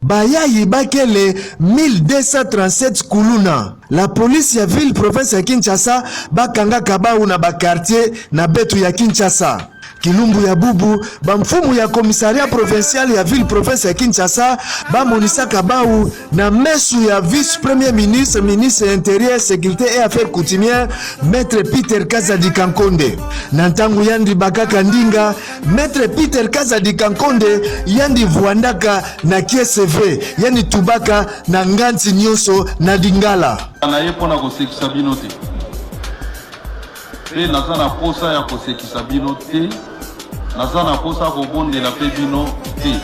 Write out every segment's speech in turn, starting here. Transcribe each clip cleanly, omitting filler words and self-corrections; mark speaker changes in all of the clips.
Speaker 1: Bayayi bakele 1237 kuluna. La police ya ville province ya Kinshasa bakanga kabau na bakartier na betu ya Kinshasa. Kilumbu ya bubu bamfumu ya komisaria provincial ya ville province ya Kinshasa bamonisa kabau na mesu ya vice premier ministre ministre intérieur sécurité et affaires coutumières maître Peter Kazadi Kankonde. Nantangu yandi bakaka ndinga maître Peter Kazadi Kankonde yandi vuandaka na KSV yani tubaka na nganzi nyoso na dingala.
Speaker 2: Anayepona kosekisa bino te. Pe naza na posa ya kosekisa bino te. Naza na posa kobondela pe bino te.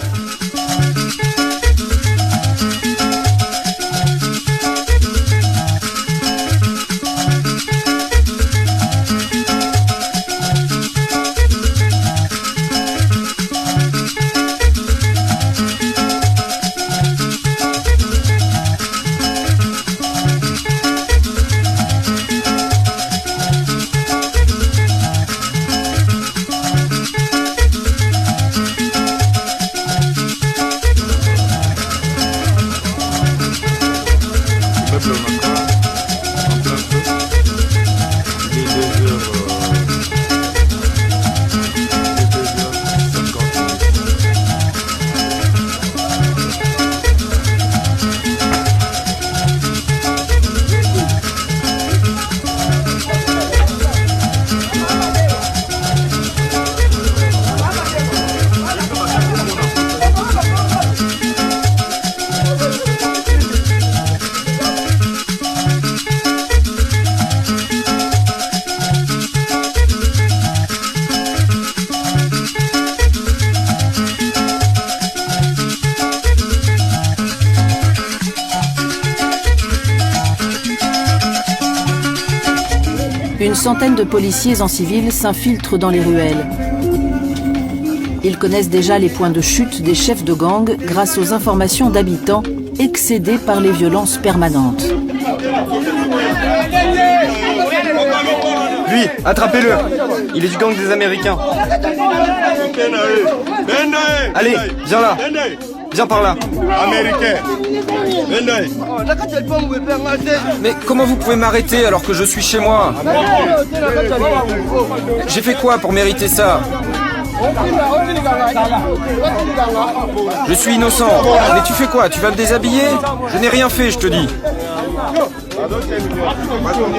Speaker 3: Une centaine de policiers en civil s'infiltrent dans les ruelles. Ils connaissent déjà les points de chute des chefs de gang grâce aux informations d'habitants excédés par les violences permanentes.
Speaker 4: Lui, attrapez-le. Il est du gang des Américains. Allez, viens là. Viens par là. Américain. Mais comment vous pouvez m'arrêter alors que je suis chez moi? J'ai fait quoi pour mériter ça? Je suis innocent. Mais tu fais quoi? Tu vas me déshabiller? Je n'ai rien fait, je te dis.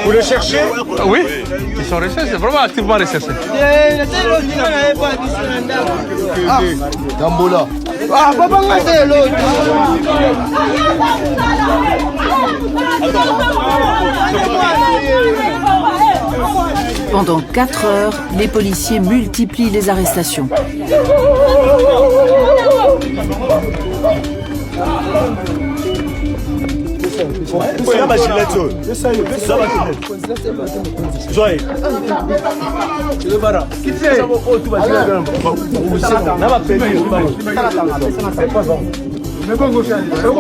Speaker 4: Vous le cherchez?
Speaker 5: Oui, ils sont recherchés, vraiment activement recherchés.
Speaker 1: Tambola.
Speaker 3: Pendant 4 heures, les policiers multiplient les arrestations.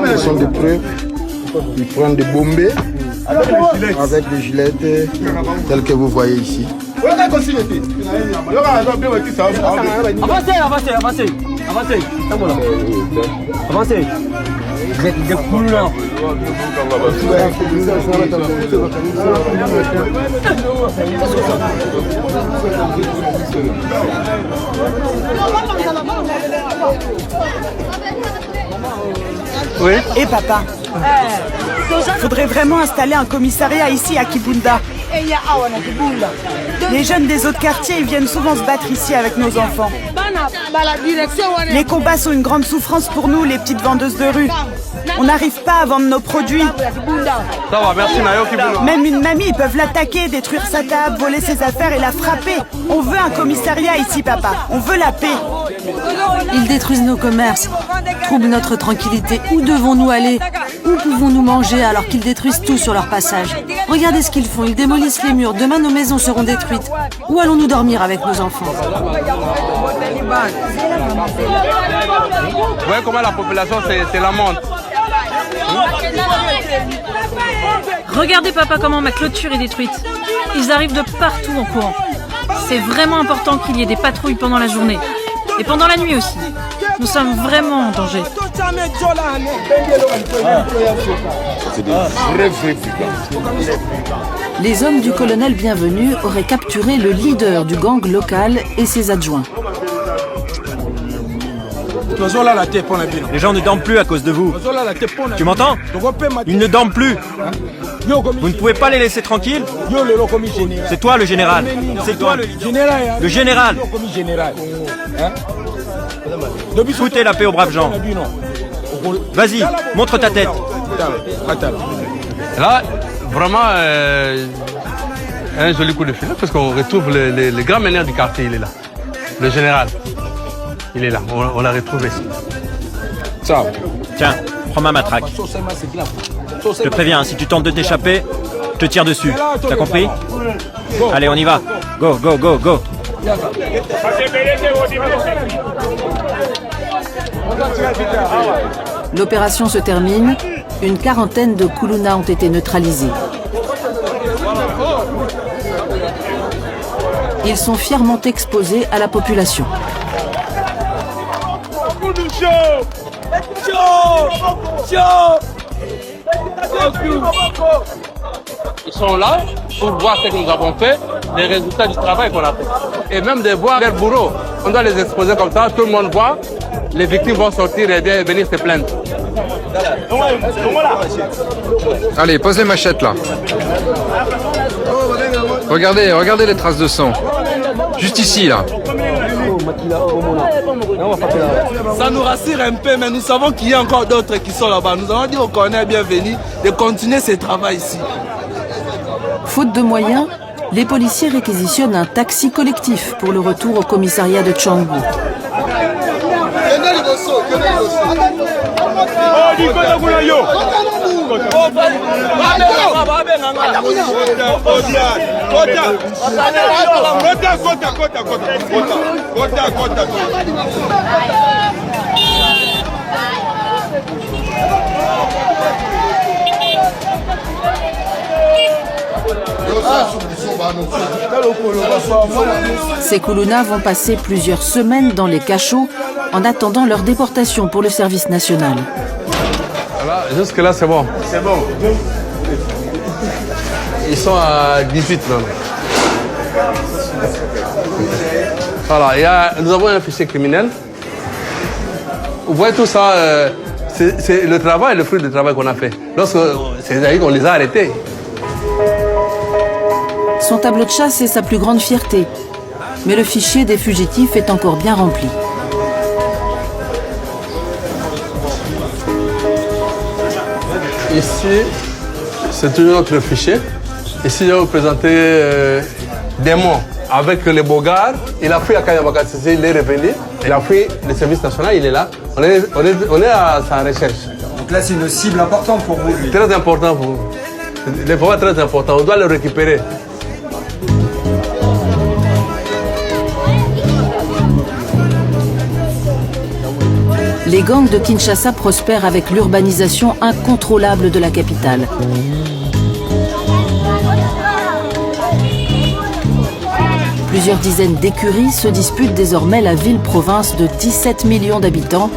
Speaker 6: Ce sont des preuves. Ils prennent des bombées avec des gilettes telles que vous voyez ici.
Speaker 5: Avancez, avancez, avancez. Avancez. Avancez. Des couleurs.
Speaker 4: Oui.
Speaker 7: Et papa, faudrait vraiment installer un commissariat ici à Kibunda. Les jeunes des autres quartiers ils viennent souvent se battre ici avec nos enfants. Les combats sont une grande souffrance pour nous, les petites vendeuses de rue. On n'arrive pas à vendre nos produits.
Speaker 5: Ça va, merci Nayo.
Speaker 7: Même une mamie, ils peuvent l'attaquer, détruire sa table, voler ses affaires et la frapper. On veut un commissariat ici, papa. On veut la paix.
Speaker 3: Ils détruisent nos commerces, troublent notre tranquillité. Où devons-nous aller? Où pouvons-nous manger alors qu'ils détruisent tout sur leur passage? Regardez ce qu'ils font, ils démolissent les murs. Demain, nos maisons seront détruites. Où allons-nous dormir avec nos enfants?
Speaker 5: Vous voyez comment la population se lamente.
Speaker 8: Regardez papa comment ma clôture est détruite. Ils arrivent de partout en courant. C'est vraiment important qu'il y ait des patrouilles pendant la journée. Et pendant la nuit aussi. Nous sommes vraiment en danger.
Speaker 6: C'est des vrais brigands.
Speaker 3: Les hommes du colonel Bienvenu auraient capturé le leader du gang local et ses adjoints.
Speaker 4: Les gens ne dorment plus à cause de vous. Tu m'entends? Ils ne dorment plus. Vous ne pouvez pas les laisser tranquilles? C'est toi le général. C'est toi le général. Foutez la paix aux braves gens. Vas-y, montre ta tête.
Speaker 5: Là, vraiment, un joli coup de filet parce qu'on retrouve le grand meneur du quartier, il est là. Le général, il est là, on l'a retrouvé.
Speaker 4: Ça. Tiens, prends ma matraque. Je te préviens, si tu tentes de t'échapper, je te tire dessus. T'as compris? Allez, on y va. Go, go, go, go.
Speaker 3: L'opération se termine. Une quarantaine de Koulouna ont été neutralisés. Ils sont fièrement exposés à la population.
Speaker 5: Ils sont là pour voir ce que nous avons fait, les résultats du travail qu'on a fait. Et même de voir leur bourreau. On doit les exposer comme ça, tout le monde voit. Les victimes vont sortir et venir se plaindre.
Speaker 9: Allez, pose les machettes là. Regardez, regardez les traces de sang. Juste ici là.
Speaker 10: Ça nous rassure un peu, mais nous savons qu'il y a encore d'autres qui sont là-bas. Nous avons dit au colonel Bienvenu de continuer ce travail ici.
Speaker 3: Faute de moyens, les policiers réquisitionnent un taxi collectif pour le retour au commissariat de Tchangou. Ces Koulouna vont passer plusieurs semaines dans les cachots en attendant leur déportation pour le service national.
Speaker 5: Voilà, jusque-là, c'est bon. C'est bon. Ils sont à 18 même. Voilà, nous avons un fichier criminel. Vous voyez tout ça, c'est le travail, le fruit du travail qu'on a fait. C'est-à-dire qu'on les a arrêtés.
Speaker 3: Son tableau de chasse est sa plus grande fierté. Mais le fichier des fugitifs est encore bien rempli.
Speaker 5: Ici, c'est toujours notre fichier. Ici, je vais vous présenter Démon avec les Bogards. Il a fui à Kayabaka, il est revenu. Il a fui le service national, il est là. On est à sa recherche.
Speaker 11: Donc là, c'est une cible importante pour vous, lui.
Speaker 5: Très important pour vous. Les vraiment très important. On doit le récupérer.
Speaker 3: Les gangs de Kinshasa prospèrent avec l'urbanisation incontrôlable de la capitale. Plusieurs dizaines d'écuries se disputent désormais la ville-province de 17 millions d'habitants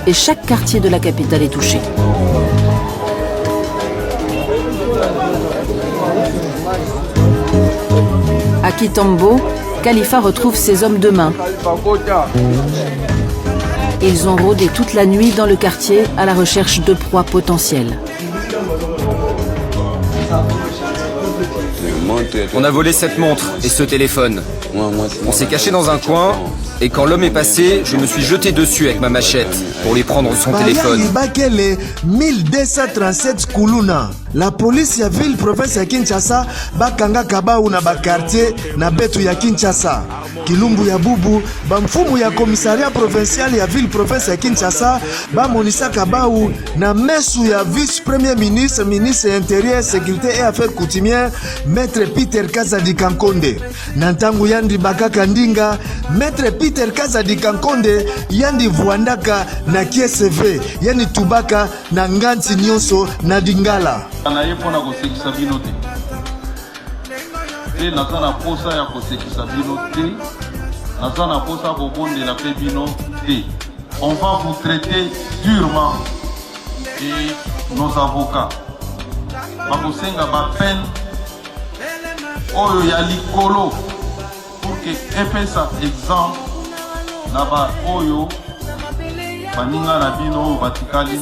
Speaker 3: et chaque quartier de la capitale est touché. À Kitambo, Khalifa retrouve ses hommes de main. Ils ont rôdé toute la nuit dans le quartier à la recherche de proies potentielles.
Speaker 4: On a volé cette montre et ce téléphone. On s'est caché dans un coin et quand l'homme est passé, je me suis jeté dessus avec ma machette pour lui prendre son téléphone.
Speaker 1: 1237 Koulouna. La police ya ville province ya Kinshasa bakanga kabau na bakartier na betu ya Kinshasa. Kilumbu ya bubu bamfumu ya commissariat provincial ya ville province ya Kinshasa bamonisa kabau na mesu ya vice premier ministre ministre intérieur sécurité et affaires coutumières maître Peter Kazadi Kankonde. Nantangu yandi bakaka ndinga maître Peter Kazadi Kankonde yandi vuandaka na KSV yandi tubaka na nganti nyonso na dingala.
Speaker 2: naye mpona kosekisa bino te mpe naza na posa ya kosekisa bino te naza na posa ya kobondela mpe bino société. On va vous traiter durement. Et nos avocats, bakosenga ba peine oyo ya likolo pour que epesa exemple na ba oyo baninga na bino batikali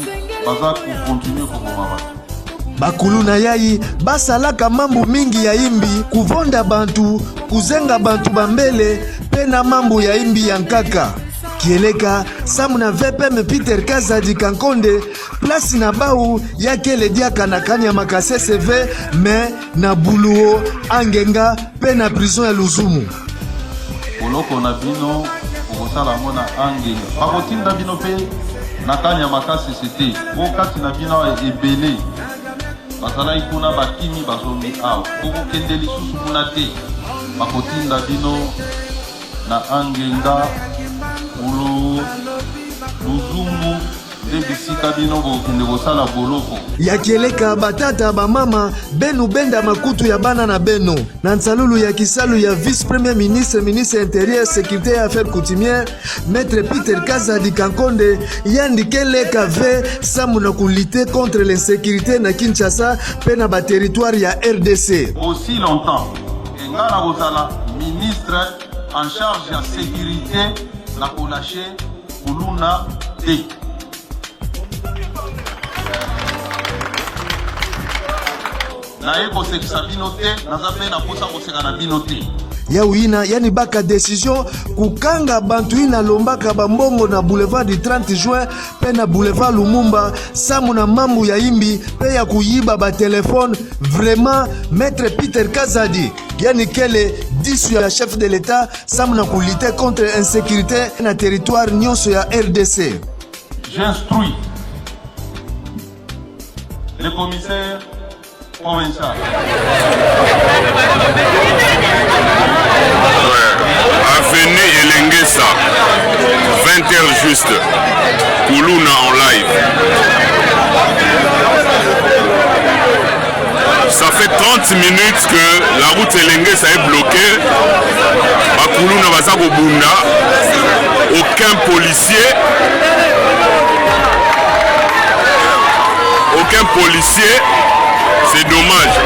Speaker 2: baza continuer koboma bato.
Speaker 1: Bakulu na yai basalaka mambo mingi ya imbi, kuvonda bantu, kuzenga bantu bambele, pena mambo ya imbi ya nkaka. Kieleka samuna VPM Peter Kazadi Kankonde place na bau yake lediaka na kanya makase CV me na buluo angenga pe na prison ya Luzumu.
Speaker 2: Koloko na bino okosala mona angenga bakotinda bino pe na kanya makase CT okati na bino ebele basala ikuna bakimi bazomi aw kokende lisusu kuna te bakotinda bino na angenga Ulu Luzumu debisika bino bokende kosala boloko.
Speaker 1: Ya kieleka batata ba mama benu benda makutu ya bana na beno. Na nsalulu ya kisalu ya vice premier ministre, ministre intérieur, sécurité et affaires coutumières, maître Peter Kazadi Kankonde yandikele kave samuna kulite contre l'insécurité na Kinshasa pe na ba territoire ya RDC.
Speaker 2: Aussi longtemps que ngana kozala ministre en charge de la sécurité na kolache kuluna te. Na eko sekisa bino te, naza pe na posa koseka na bino te.
Speaker 1: Ya uina yani baka décision kukanga bantu ina lombaka bambongo na boulevard du 30 juin pe na boulevard Lumumba samu na mambu ya imbi pe ya kuyiba ba telefone. Vraiment maître Peter Kazadi yani kele disu ya chef de l'État samu na kulite contre insécurité na territoire nyonso ya RDC.
Speaker 2: J'instruis le commissaire provincial.
Speaker 12: Avenue Elengesa, 20h juste, Kuluna en live. Ça fait 30 minutes que la route Elengesa est bloquée. À Kuluna Basako Bunda, aucun policier c'est dommage.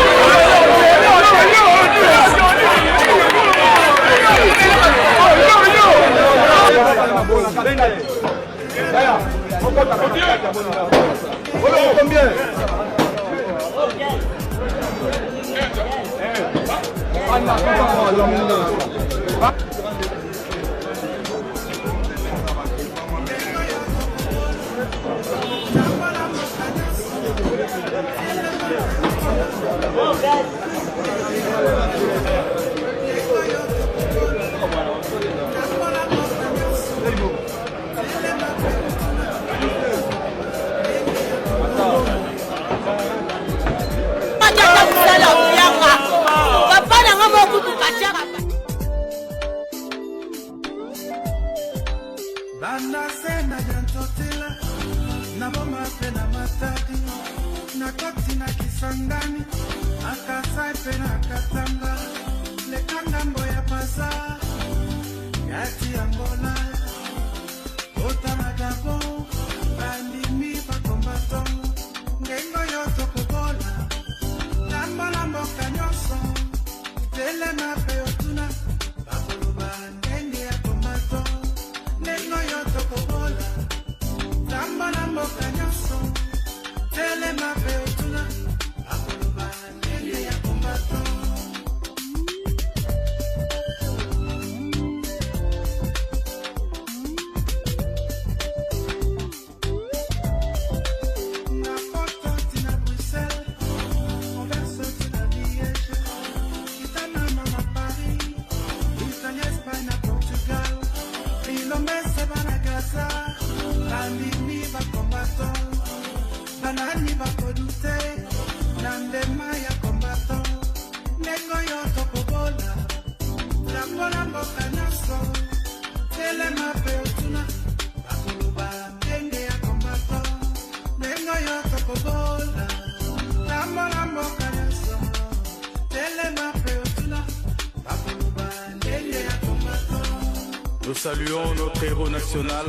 Speaker 10: Nous saluons notre héros national,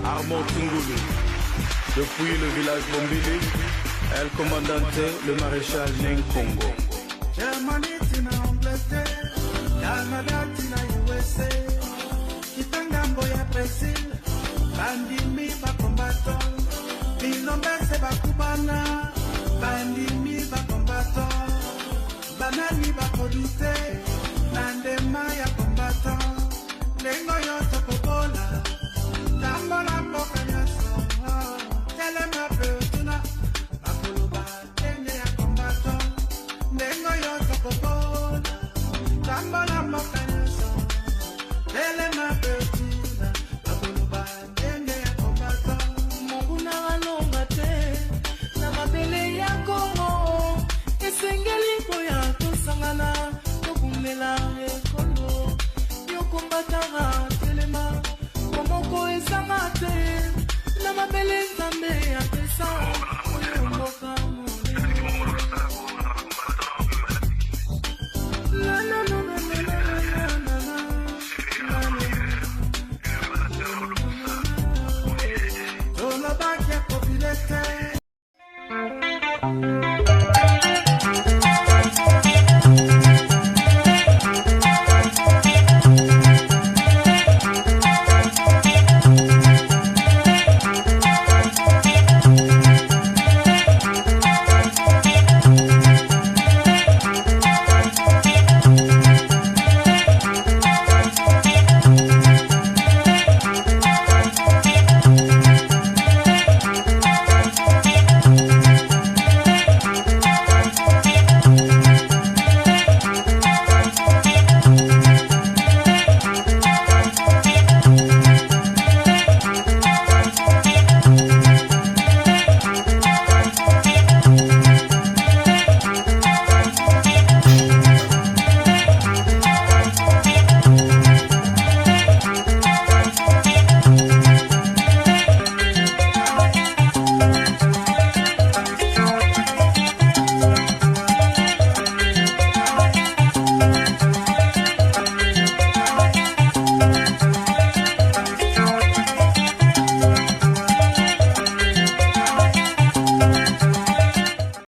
Speaker 10: Armand Tungulu. Depuis le village Bombili, El Commandante, le maréchal Nenkongo.
Speaker 13: Germany tina Angleterre, Canada tina USA, Kitangambo ya Brazil, bandimi ba combattant, Bilombese ba Cubana, bandimi ba combattant, Banani ba Kodite, Nandema ya combattant, Lengo yo tokobola, Tambola mboka nyaso, Telema peutuna, Bakoloba tenge ya combattant, Lengo yo tokobola, Tambola mboka nyaso, Telema peutuna, Bakoloba tenge ya combattant.
Speaker 14: Monguna walonga te, na mabele ya Kongo, esengeli boya tosangana, tokumela ekolo. Kombatanga telema komoko ezanga te na mabele nzambe ya pesa oyo mboka
Speaker 13: Tolobaki ya populete